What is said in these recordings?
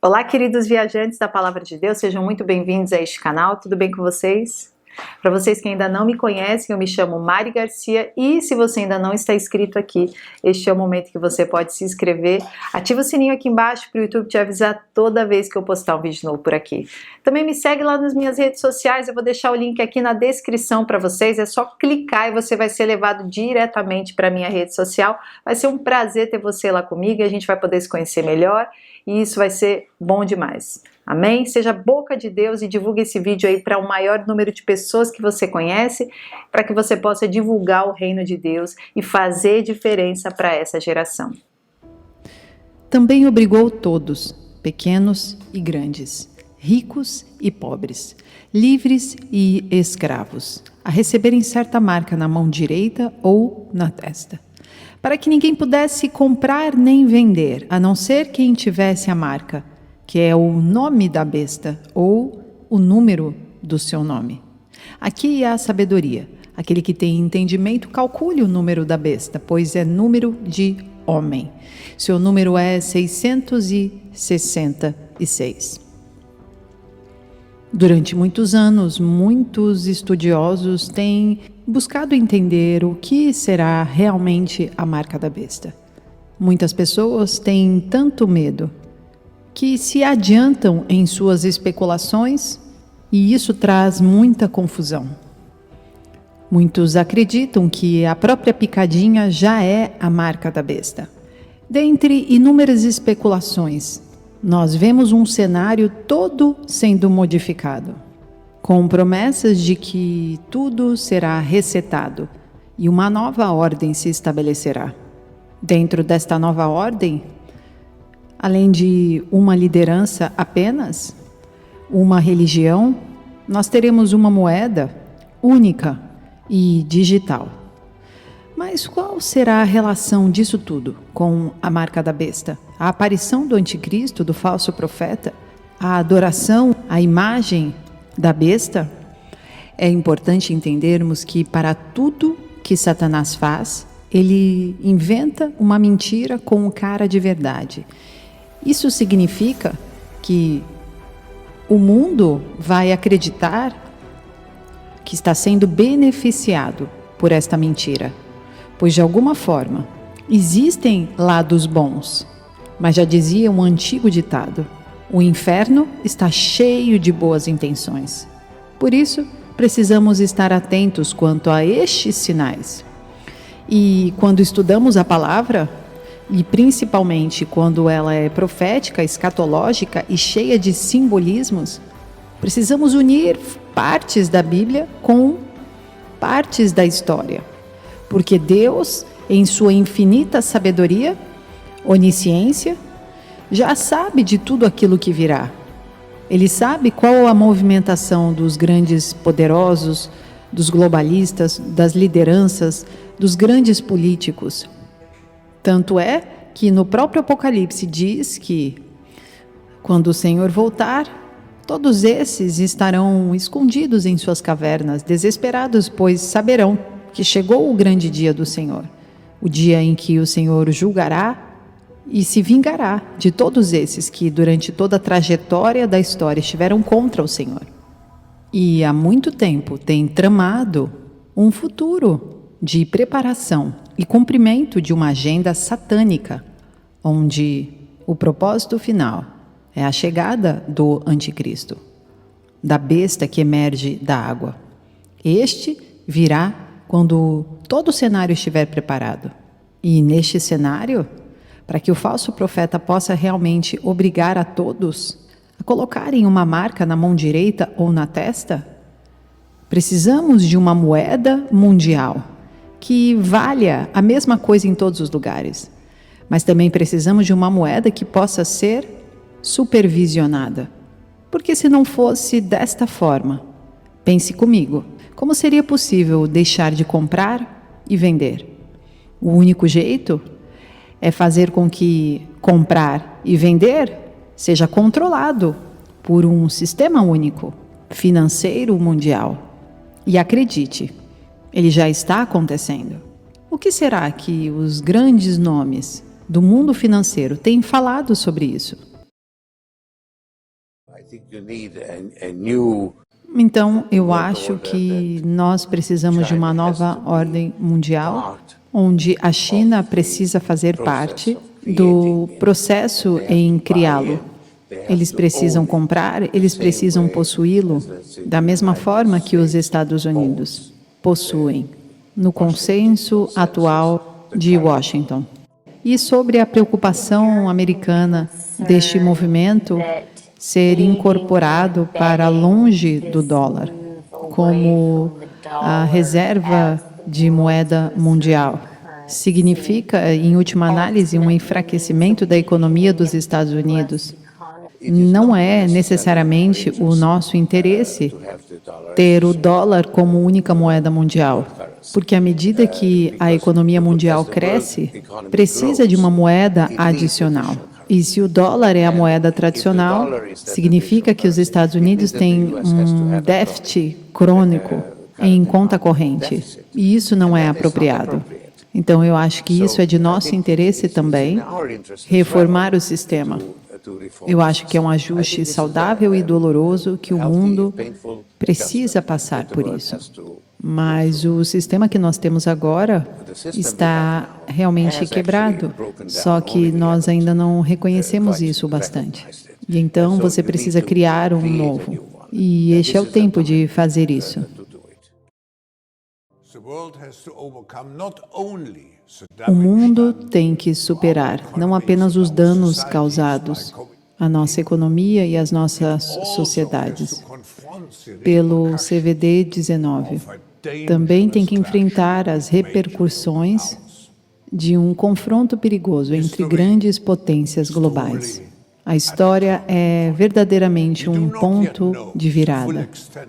Olá, queridos viajantes da Palavra de Deus, sejam muito bem-vindos a este canal, tudo bem com vocês? Para vocês que ainda não me conhecem, eu me chamo Mari Garcia e se você ainda não está inscrito aqui, este é o momento que você pode se inscrever. Ativa o sininho aqui embaixo para o YouTube te avisar toda vez que eu postar um vídeo novo por aqui. Também me segue lá nas minhas redes sociais, eu vou deixar o link aqui na descrição para vocês, é só clicar e você vai ser levado diretamente para a minha rede social. Vai ser um prazer ter você lá comigo e a gente vai poder se conhecer melhor e isso vai ser bom demais. Amém? Seja boca de Deus e divulgue esse vídeo aí para o maior número de pessoas que você conhece, para que você possa divulgar o reino de Deus e fazer diferença para essa geração. Também obrigou todos, pequenos e grandes, ricos e pobres, livres e escravos, a receberem certa marca na mão direita ou na testa, para que ninguém pudesse comprar nem vender, a não ser quem tivesse a marca, que é o nome da besta ou o número do seu nome. Aqui há a sabedoria. Aquele que tem entendimento, calcule o número da besta, pois é número de homem. Seu número é 666. Durante muitos anos, muitos estudiosos têm buscado entender o que será realmente a marca da besta. Muitas pessoas têm tanto medo que se adiantam em suas especulações e isso traz muita confusão. Muitos acreditam que a própria picadinha já é a marca da besta. Dentre inúmeras especulações, nós vemos um cenário todo sendo modificado, com promessas de que tudo será resetado e uma nova ordem se estabelecerá. Dentro desta nova ordem, além de uma liderança apenas, uma religião, nós teremos uma moeda única e digital. Mas qual será a relação disso tudo com a marca da besta? A aparição do anticristo, do falso profeta? A adoração à imagem da besta? É importante entendermos que para tudo que Satanás faz, ele inventa uma mentira com cara de verdade. Isso significa que o mundo vai acreditar que está sendo beneficiado por esta mentira, pois de alguma forma existem lados bons, mas já dizia um antigo ditado: o inferno está cheio de boas intenções. Por isso, precisamos estar atentos quanto a estes sinais. E quando estudamos a palavra, e principalmente quando ela é profética, escatológica e cheia de simbolismos, precisamos unir partes da Bíblia com partes da história. Porque Deus, em sua infinita sabedoria, onisciência, já sabe de tudo aquilo que virá. Ele sabe qual a movimentação dos grandes poderosos, dos globalistas, das lideranças, dos grandes políticos. Tanto é que no próprio Apocalipse diz que, quando o Senhor voltar, todos esses estarão escondidos em suas cavernas, desesperados, pois saberão que chegou o grande dia do Senhor, o dia em que o Senhor julgará e se vingará de todos esses que, durante toda a trajetória da história, estiveram contra o Senhor. E há muito tempo tem tramado um futuro de preparação e cumprimento de uma agenda satânica, onde o propósito final é a chegada do anticristo, da besta que emerge da água. Este virá quando todo o cenário estiver preparado. E neste cenário, para que o falso profeta possa realmente obrigar a todos a colocarem uma marca na mão direita ou na testa, precisamos de uma moeda mundial que valha a mesma coisa em todos os lugares. Mas também precisamos de uma moeda que possa ser supervisionada. Porque se não fosse desta forma, pense comigo, como seria possível deixar de comprar e vender? O único jeito é fazer com que comprar e vender seja controlado por um sistema único, financeiro mundial. E acredite, ele já está acontecendo. O que será que os grandes nomes do mundo financeiro têm falado sobre isso? Então, eu acho que nós precisamos de uma nova ordem mundial, onde a China precisa fazer parte do processo em criá-lo. Eles precisam comprar, eles precisam possuí-lo, da mesma forma que os Estados Unidos possuem, no consenso atual de Washington. E sobre a preocupação americana deste movimento ser incorporado para longe do dólar, como a reserva de moeda mundial, significa, em última análise, um enfraquecimento da economia dos Estados Unidos. Não é necessariamente o nosso interesse ter o dólar como única moeda mundial, porque à medida que a economia mundial cresce, precisa de uma moeda adicional. E se o dólar é a moeda tradicional, significa que os Estados Unidos têm um déficit crônico em conta corrente, e isso não é apropriado. Então, eu acho que isso é de nosso interesse também, reformar o sistema. Eu acho que é um ajuste saudável e doloroso que o mundo precisa passar por isso. Mas o sistema que nós temos agora está realmente quebrado, só que nós ainda não reconhecemos isso bastante. E então você precisa criar um novo. E este é o tempo de fazer isso. O mundo tem que superar não apenas os danos causados à nossa economia e às nossas sociedades pelo CVD-19. Também tem que enfrentar as repercussões de um confronto perigoso entre grandes potências globais. A história é verdadeiramente um ponto de virada.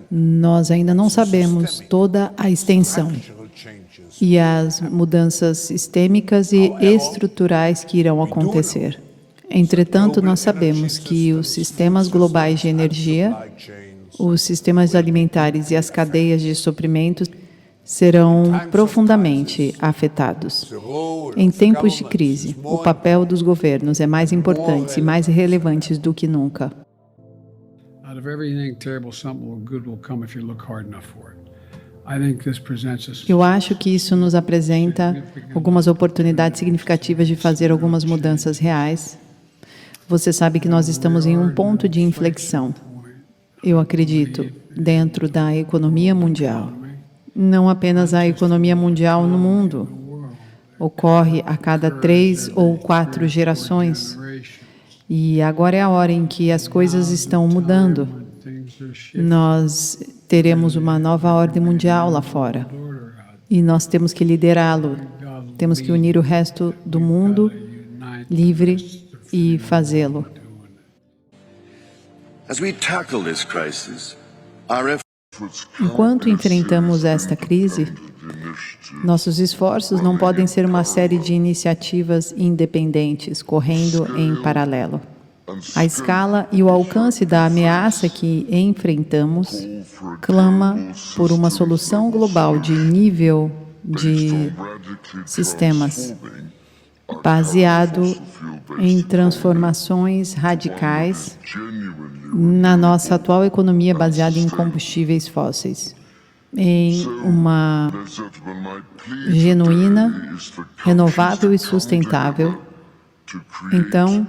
Nós ainda não sabemos toda a extensão e as mudanças sistêmicas e estruturais que irão acontecer. Entretanto, nós sabemos que os sistemas globais de energia, os sistemas alimentares e as cadeias de suprimentos serão profundamente afetados. Em tempos de crise, o papel dos governos é mais importante e mais relevante do que nunca. Eu acho que isso nos apresenta algumas oportunidades significativas de fazer algumas mudanças reais. Você sabe que nós estamos em um ponto de inflexão, eu acredito, dentro da economia mundial. Não apenas a economia mundial no mundo. Ocorre a cada 3 ou 4 gerações. E agora é a hora em que as coisas estão mudando. Nós teremos uma nova ordem mundial lá fora. E nós temos que liderá-lo. Temos que unir o resto do mundo livre e fazê-lo. Enquanto enfrentamos esta crise, nossos esforços não podem ser uma série de iniciativas independentes, correndo em paralelo. A escala e o alcance da ameaça que enfrentamos clama por uma solução global de nível de sistemas, baseado em transformações radicais na nossa atual economia baseada em combustíveis fósseis, em uma genuína, renovável e sustentável. Então,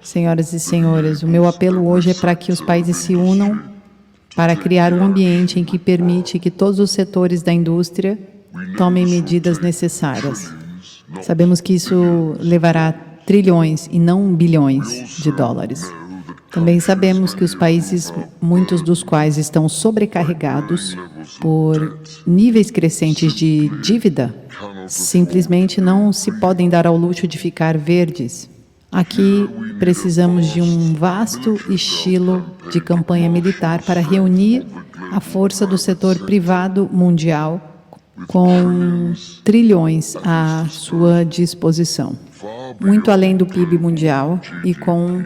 senhoras e senhores, o meu apelo hoje é para que os países se unam para criar um ambiente em que permite que todos os setores da indústria tomem medidas necessárias. Sabemos que isso levará trilhões e não bilhões de dólares. Também sabemos que os países, muitos dos quais estão sobrecarregados por níveis crescentes de dívida, simplesmente não se podem dar ao luxo de ficar verdes. Aqui precisamos de um vasto estilo de campanha militar para reunir a força do setor privado mundial com trilhões à sua disposição, muito além do PIB mundial e com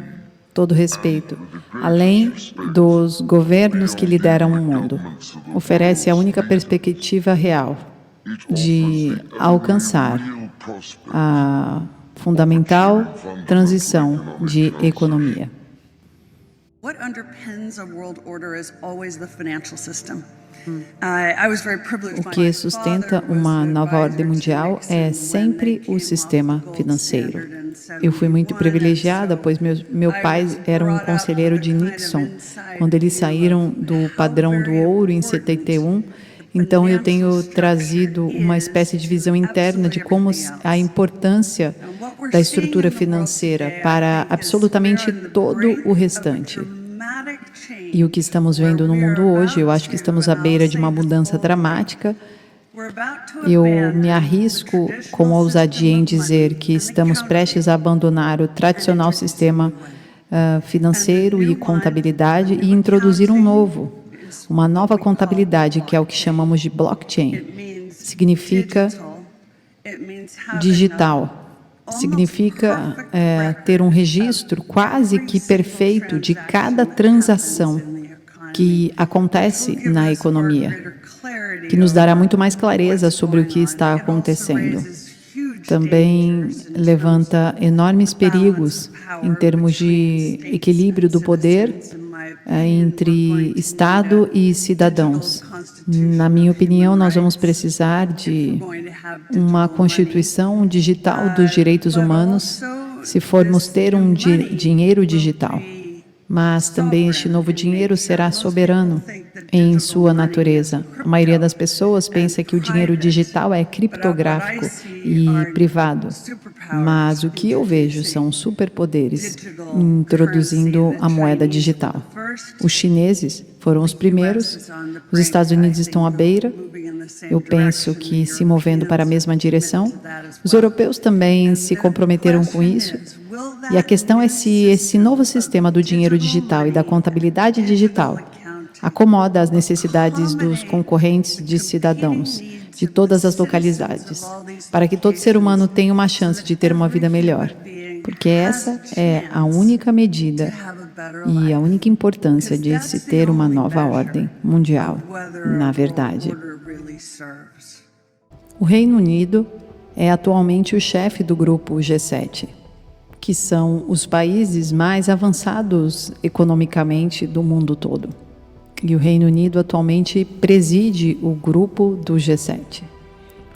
todo respeito, além dos governos que lideram o mundo. Oferece a única perspectiva real de alcançar a fundamental transição de economia. What underpins a world order is always the financial system. O que sustenta uma nova ordem mundial é sempre o sistema financeiro. Eu fui muito privilegiada, pois meu pai era um conselheiro de Nixon, quando eles saíram do padrão do ouro em 71. Então, eu tenho trazido uma espécie de visão interna de como a importância da estrutura financeira para absolutamente todo o restante. E o que estamos vendo no mundo hoje, eu acho que estamos à beira de uma mudança dramática. Eu me arrisco com ousadia em dizer que estamos prestes a abandonar o tradicional sistema financeiro e contabilidade e introduzir um novo, uma nova contabilidade, que é o que chamamos de blockchain. Significa digital. Significa ter um registro quase que perfeito de cada transação que acontece na economia, que nos dará muito mais clareza sobre o que está acontecendo. Também levanta enormes perigos em termos de equilíbrio do poder entre Estado e cidadãos. Na minha opinião, nós vamos precisar de uma Constituição digital dos direitos humanos se formos ter um dinheiro digital. Mas também este novo dinheiro será soberano em sua natureza. A maioria das pessoas pensa que o dinheiro digital é criptográfico e privado, mas o que eu vejo são superpoderes introduzindo a moeda digital. Os chineses foram os primeiros, os Estados Unidos estão à beira, eu penso que se movendo para a mesma direção. Os europeus também se comprometeram com isso. E a questão é se esse novo sistema do dinheiro digital e da contabilidade digital acomoda as necessidades dos concorrentes de cidadãos de todas as localidades, para que todo ser humano tenha uma chance de ter uma vida melhor. Porque essa é a única medida e a única importância de se ter uma nova ordem mundial, na verdade. O Reino Unido é atualmente o chefe do grupo G7, que são os países mais avançados economicamente do mundo todo. E o Reino Unido atualmente preside o grupo do G7.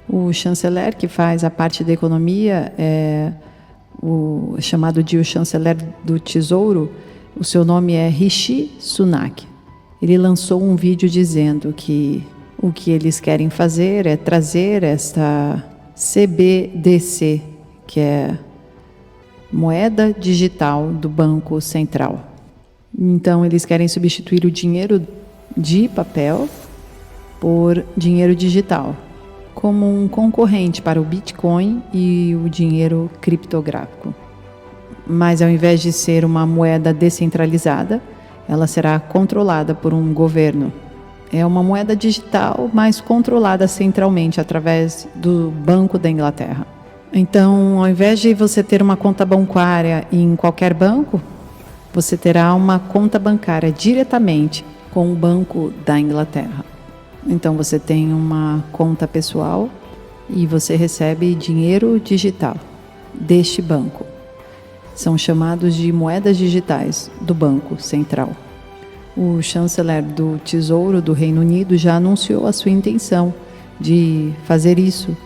O chanceler que faz a parte da economia é o chamado de o chanceler do Tesouro. O seu nome é Rishi Sunak. Ele lançou um vídeo dizendo que o que eles querem fazer é trazer esta CBDC, que é moeda digital do Banco Central. Então, eles querem substituir o dinheiro de papel por dinheiro digital, como um concorrente para o Bitcoin e o dinheiro criptográfico. Mas, ao invés de ser uma moeda descentralizada, ela será controlada por um governo. É uma moeda digital, mas controlada centralmente através do Banco da Inglaterra. Então, ao invés de você ter uma conta bancária em qualquer banco, você terá uma conta bancária diretamente com o Banco da Inglaterra. Então, você tem uma conta pessoal e você recebe dinheiro digital deste banco. São chamados de moedas digitais do Banco Central. O chanceler do Tesouro do Reino Unido já anunciou a sua intenção de fazer isso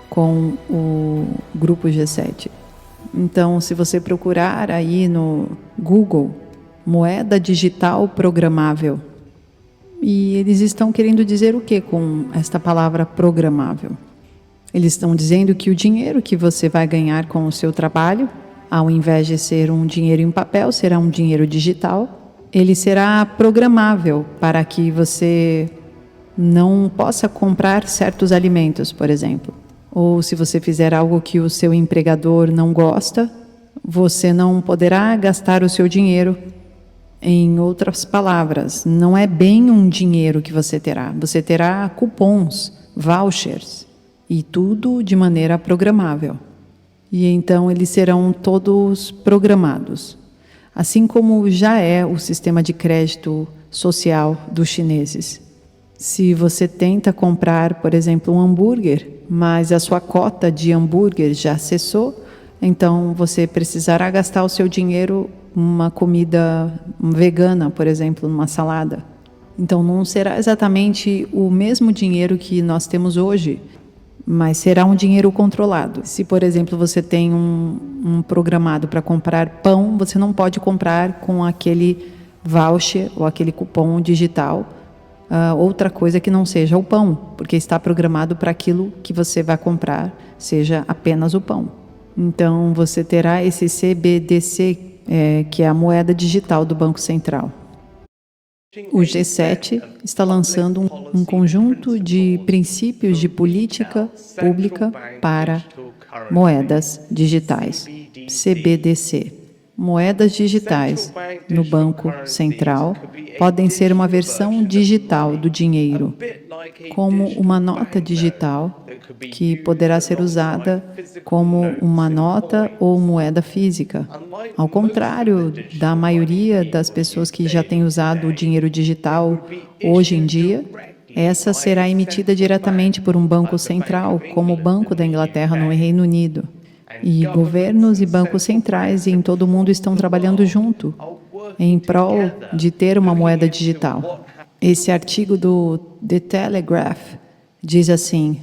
com o grupo G7. Então, se você procurar aí no Google, moeda digital programável, e eles estão querendo dizer o que com esta palavra programável? Eles estão dizendo que o dinheiro que você vai ganhar com o seu trabalho, ao invés de ser um dinheiro em papel, será um dinheiro digital. Ele será programável para que você não possa comprar certos alimentos, por exemplo. Ou se você fizer algo que o seu empregador não gosta, você não poderá gastar o seu dinheiro. Em outras palavras, não é bem um dinheiro que você terá cupons, vouchers, e tudo de maneira programável. E então eles serão todos programados, assim como já é o sistema de crédito social dos chineses. Se você tenta comprar, por exemplo, um hambúrguer, mas a sua cota de hambúrguer já cessou, então você precisará gastar o seu dinheiro uma comida vegana, por exemplo, numa salada. Então não será exatamente o mesmo dinheiro que nós temos hoje, mas será um dinheiro controlado. Se, por exemplo, você tem um programado para comprar pão, você não pode comprar com aquele voucher ou aquele cupom digital outra coisa que não seja o pão, porque está programado para aquilo que você vai comprar, seja apenas o pão. Então você terá esse CBDC, que é a moeda digital do Banco Central. O G7 está lançando um conjunto de princípios de política pública para moedas digitais, CBDC. Moedas digitais no Banco Central podem ser uma versão digital do dinheiro, como uma nota digital que poderá ser usada como uma nota ou moeda física. Ao contrário da maioria das pessoas que já têm usado o dinheiro digital hoje em dia, essa será emitida diretamente por um banco central, como o Banco da Inglaterra no Reino Unido. E governos e bancos centrais em todo o mundo estão trabalhando junto em prol de ter uma moeda digital. Esse artigo do The Telegraph diz assim: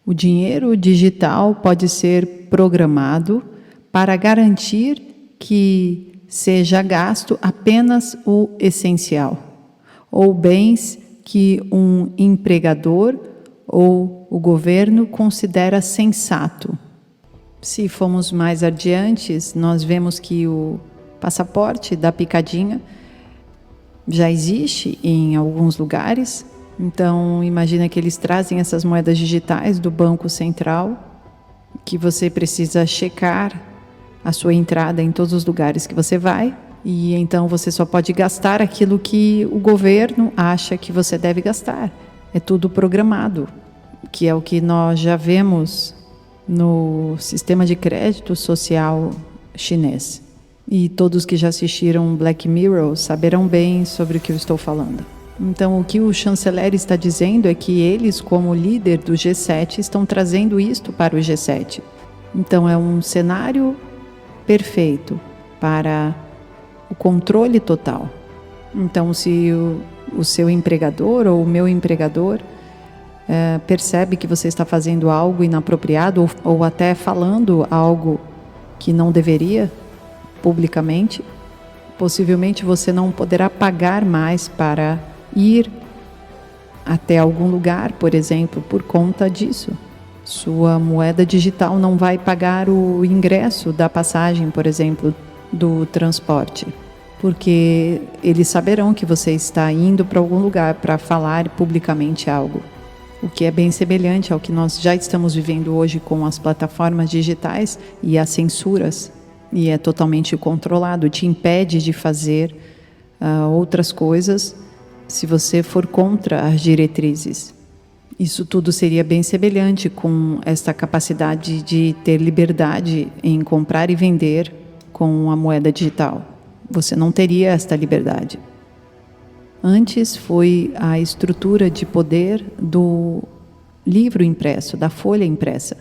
o dinheiro digital pode ser programado para garantir que seja gasto apenas o essencial, ou bens que um empregador ou o governo considera sensato. Se formos mais adiantes, nós vemos que o passaporte da picadinha já existe em alguns lugares. Então, imagina que eles trazem essas moedas digitais do Banco Central, que você precisa checar a sua entrada em todos os lugares que você vai, e então você só pode gastar aquilo que o governo acha que você deve gastar. É tudo programado, que é o que nós já vemos no sistema de crédito social chinês. E todos que já assistiram Black Mirror saberão bem sobre o que eu estou falando. Então, o que o chanceler está dizendo é que eles, como líder do G7, estão trazendo isto para o G7. Então, é um cenário perfeito para o controle total. Então, se o seu empregador ou o meu empregador percebe que você está fazendo algo inapropriado ou até falando algo que não deveria publicamente, possivelmente você não poderá pagar mais para ir até algum lugar, por exemplo, por conta disso. Sua moeda digital não vai pagar o ingresso da passagem, por exemplo, do transporte, porque eles saberão que você está indo para algum lugar para falar publicamente algo. O que é bem semelhante ao que nós já estamos vivendo hoje com as plataformas digitais e as censuras, e é totalmente controlado, te impede de fazer outras coisas se você for contra as diretrizes. Isso tudo seria bem semelhante com esta capacidade de ter liberdade em comprar e vender com a moeda digital. Você não teria esta liberdade. Antes foi a estrutura de poder do livro impresso, da folha impressa.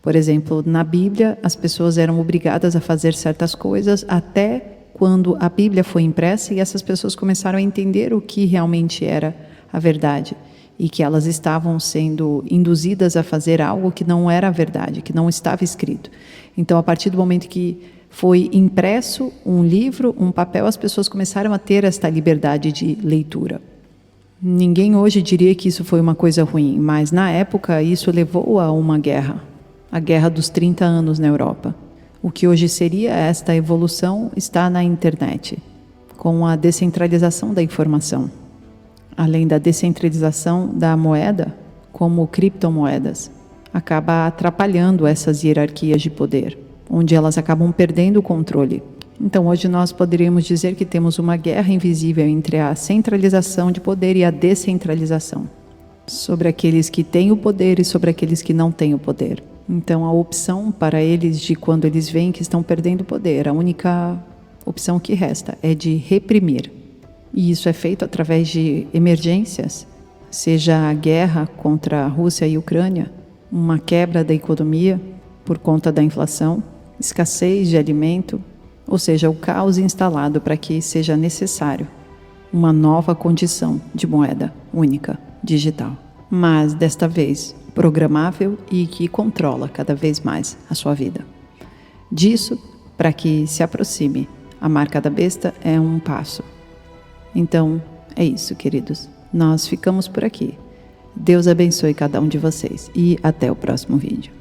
Por exemplo, na Bíblia, as pessoas eram obrigadas a fazer certas coisas até quando a Bíblia foi impressa e essas pessoas começaram a entender o que realmente era a verdade e que elas estavam sendo induzidas a fazer algo que não era a verdade, que não estava escrito. Então, a partir do momento que foi impresso um livro, um papel, as pessoas começaram a ter esta liberdade de leitura. Ninguém hoje diria que isso foi uma coisa ruim, mas na época isso levou a uma guerra, a Guerra dos 30 anos na Europa. O que hoje seria esta evolução está na internet, com a descentralização da informação. Além da descentralização da moeda, como criptomoedas, acaba atrapalhando essas hierarquias de poder, onde elas acabam perdendo o controle. Então, hoje nós poderíamos dizer que temos uma guerra invisível entre a centralização de poder e a descentralização, sobre aqueles que têm o poder e sobre aqueles que não têm o poder. Então, a opção para eles de quando eles veem que estão perdendo o poder, a única opção que resta é de reprimir. E isso é feito através de emergências, seja a guerra contra a Rússia e a Ucrânia, uma quebra da economia por conta da inflação, escassez de alimento, ou seja, o caos instalado para que seja necessário uma nova condição de moeda única, digital, mas desta vez programável e que controla cada vez mais a sua vida. Disso, para que se aproxime a marca da besta, é um passo. Então, é isso, queridos. Nós ficamos por aqui. Deus abençoe cada um de vocês e até o próximo vídeo.